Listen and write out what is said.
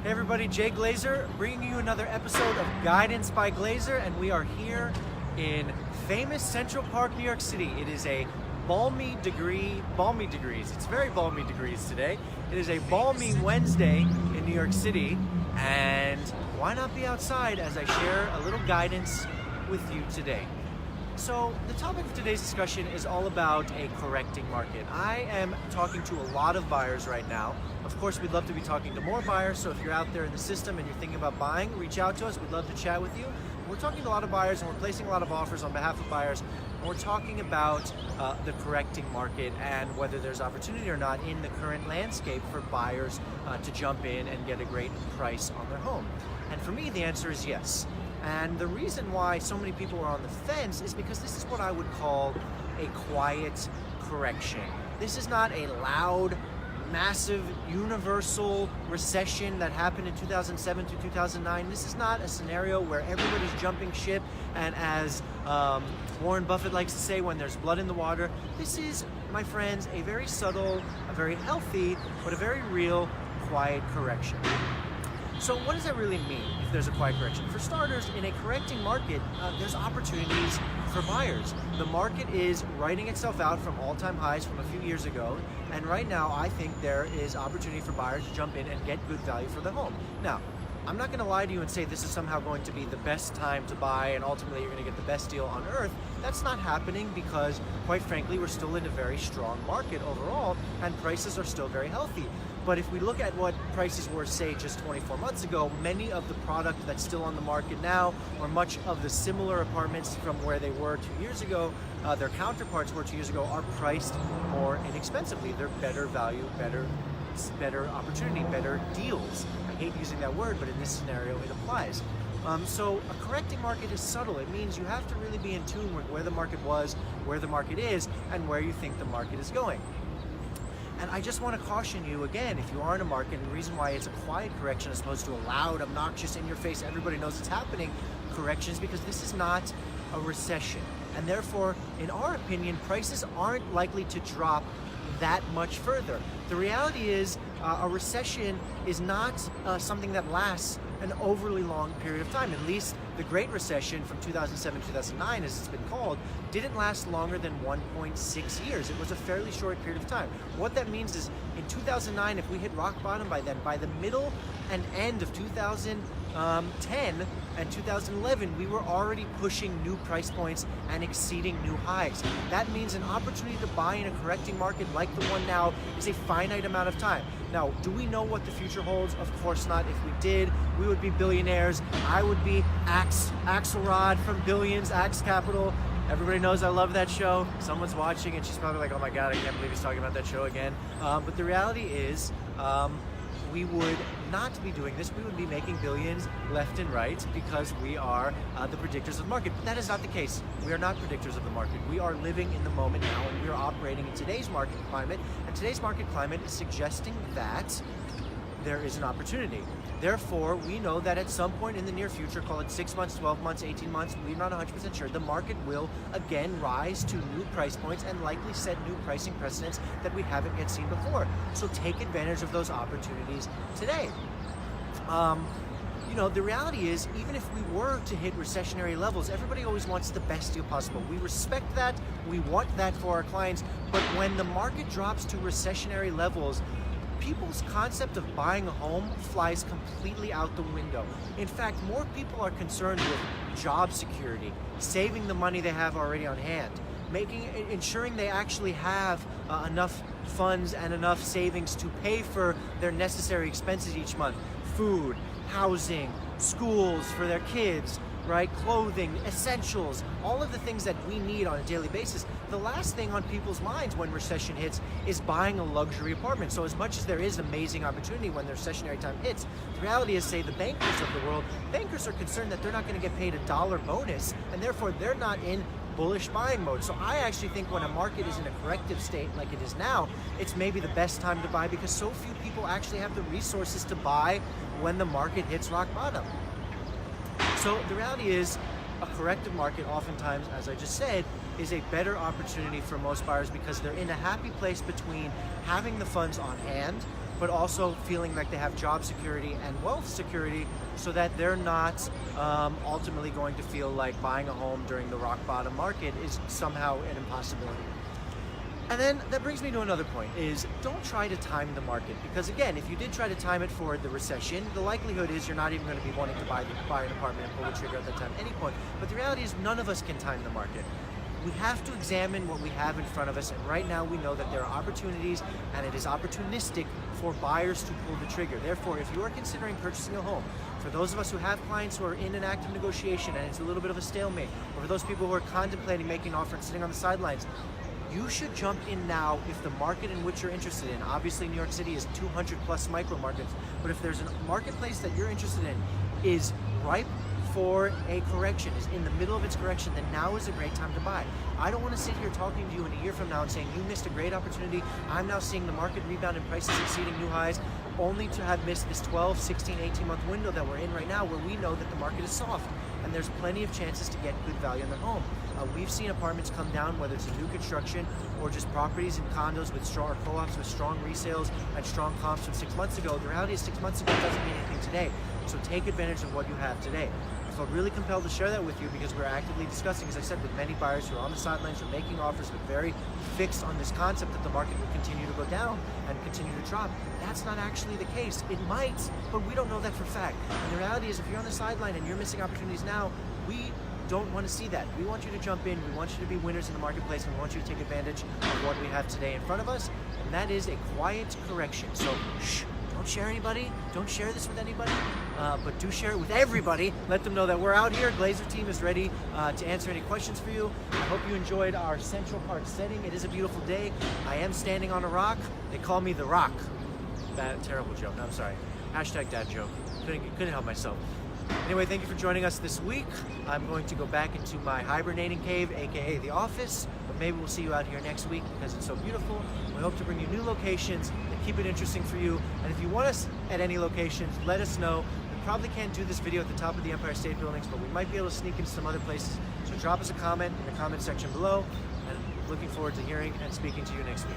Hey everybody, Jay Glazer bringing you another episode of Guidance by Glazer, and we are here in famous Central Park, New York City. It is a balmy degrees. It's very balmy degrees today. It is a balmy Wednesday in New York City, and why not be outside as I share a little guidance with you today. So the topic of today's discussion is all about a correcting market. I am talking to a lot of buyers right now. Of course, we'd love to be talking to more buyers, so if you're out there in the system and you're thinking about buying, reach out to us. We'd love to chat with you. We're talking to a lot of buyers and we're placing a lot of offers on behalf of buyers. And we're talking about the correcting market and whether there's opportunity or not in the current landscape for buyers to jump in and get a great price on their home. And for me, the answer is yes. And the reason why so many people are on the fence is because this is what I would call a quiet correction. This is not a loud, massive, universal recession that happened in 2007 to 2009. This is not a scenario where everybody's jumping ship, and as Warren Buffett likes to say, when there's blood in the water. This is, my friends, a very subtle, a very healthy, but a very real, quiet correction. So what does that really mean if there's a quiet correction? For starters, in a correcting market, there's opportunities for buyers. The market is writing itself out from all-time highs from a few years ago, and right now I think there is opportunity for buyers to jump in and get good value for the home. Now, I'm not going to lie to you and say this is somehow going to be the best time to buy and ultimately you're going to get the best deal on earth. That's not happening because, quite frankly, we're still in a very strong market overall and prices are still very healthy. But if we look at what prices were, say, just 24 months ago, many of the product that's still on the market now, or much of the similar apartments from where they were 2 years ago, their counterparts were 2 years ago, are priced more inexpensively. They're better value, better opportunity, better deals. I hate using that word, but in this scenario it applies. So a correcting market is subtle. It means you have to really be in tune with where the market was, where the market is, and where you think the market is going. And I just want to caution you again, if you are in a market, and the reason why it's a quiet correction as opposed to a loud, obnoxious, in your face, everybody knows it's happening correction, is because this is not a recession. And therefore, in our opinion, prices aren't likely to drop that much further. The reality is a recession is not something that lasts an overly long period of time. At least the Great Recession from 2007-2009, as it's been called, didn't last longer than 1.6 years. It was a fairly short period of time. What that means is in 2009, if we hit rock bottom by then, by the middle and end of 2010 and 2011, we were already pushing new price points and exceeding new highs. That means an opportunity to buy in a correcting market like the one now is a finite amount of time. Now, do we know what the future holds? Of course not. If we did, we would be billionaires. I would be Axelrod from Billions, Axe Capital. Everybody knows I love that show. Someone's watching and she's probably like, oh my God, I can't believe he's talking about that show again. But the reality is, we would not be doing this. We would be making billions left and right because we are the predictors of the market. But that is not the case. We are not predictors of the market. We are living in the moment now, and we are operating in today's market climate. And today's market climate is suggesting that there is an opportunity. Therefore, we know that at some point in the near future, call it 6 months, 12 months, 18 months, we're not 100% sure, the market will again rise to new price points and likely set new pricing precedents that we haven't yet seen before. So take advantage of those opportunities today. The reality is, even if we were to hit recessionary levels, everybody always wants the best deal possible. We respect that, we want that for our clients, but when the market drops to recessionary levels, people's concept of buying a home flies completely out the window. In fact, more people are concerned with job security, saving the money they have already on hand, ensuring they actually have enough funds and enough savings to pay for their necessary expenses each month. Food, housing, schools for their kids, right? Clothing, essentials, all of the things that we need on a daily basis. The last thing on people's minds when recession hits is buying a luxury apartment. So as much as there is amazing opportunity when the recessionary time hits, the reality is, say, the bankers of the world, bankers are concerned that they're not going to get paid a dollar bonus, and therefore they're not in bullish buying mode. So I actually think when a market is in a corrective state like it is now, it's maybe the best time to buy because so few people actually have the resources to buy when the market hits rock bottom. So the reality is, a corrective market oftentimes, as I just said, is a better opportunity for most buyers because they're in a happy place between having the funds on hand but also feeling like they have job security and wealth security so that they're not ultimately going to feel like buying a home during the rock bottom market is somehow an impossibility. And then that brings me to another point, is don't try to time the market, because again, if you did try to time it for the recession, the likelihood is you're not even going to be wanting to buy an apartment and pull the trigger at that time at any point. But the reality is none of us can time the market. We have to examine what we have in front of us, and right now we know that there are opportunities, and it is opportunistic for buyers to pull the trigger. Therefore, if you are considering purchasing a home, for those of us who have clients who are in an active negotiation and it's a little bit of a stalemate, or for those people who are contemplating making an offer and sitting on the sidelines, you should jump in now if the market in which you're interested in, obviously New York City is 200 plus micro markets, but if there's a marketplace that you're interested in is ripe for a correction, is in the middle of its correction, then now is a great time to buy. I don't want to sit here talking to you in a year from now and saying you missed a great opportunity. I'm now seeing the market rebound and prices exceeding new highs, only to have missed this 12, 16, 18-month window that we're in right now where we know that the market is soft and there's plenty of chances to get good value in the home. We've seen apartments come down, whether it's a new construction or just properties and condos with strong, or co-ops with strong resales and strong comps from 6 months ago. The reality is 6 months ago doesn't mean anything today. So take advantage of what you have today. I felt really compelled to share that with you because we're actively discussing, as I said, with many buyers who are on the sidelines, who are making offers, but very fixed on this concept that the market will continue to go down and continue to drop. That's not actually the case. It might, but we don't know that for a fact. And the reality is if you're on the sideline and you're missing opportunities now, we don't want to see that. We want you to jump in, we want you to be winners in the marketplace, and we want you to take advantage of what we have today in front of us, and that is a quiet correction. So shh, don't share anybody, don't share this with anybody, but do share it with everybody. Let them know that we're out here. Glazer team is ready to answer any questions for you. I hope you enjoyed our Central Park setting. It is a beautiful day. I am standing on a rock. They call me the Rock. Bad, terrible joke. No, I'm sorry. Hashtag dad joke. Couldn't help myself. Anyway, thank you for joining us this week. I'm going to go back into my hibernating cave, aka the office, but maybe we'll see you out here next week because it's so beautiful. We hope to bring you new locations and keep it interesting for you. And if you want us at any locations, let us know. We probably can't do this video at the top of the Empire State Buildings, but we might be able to sneak into some other places. So drop us a comment in the comment section below, and looking forward to hearing and speaking to you next week.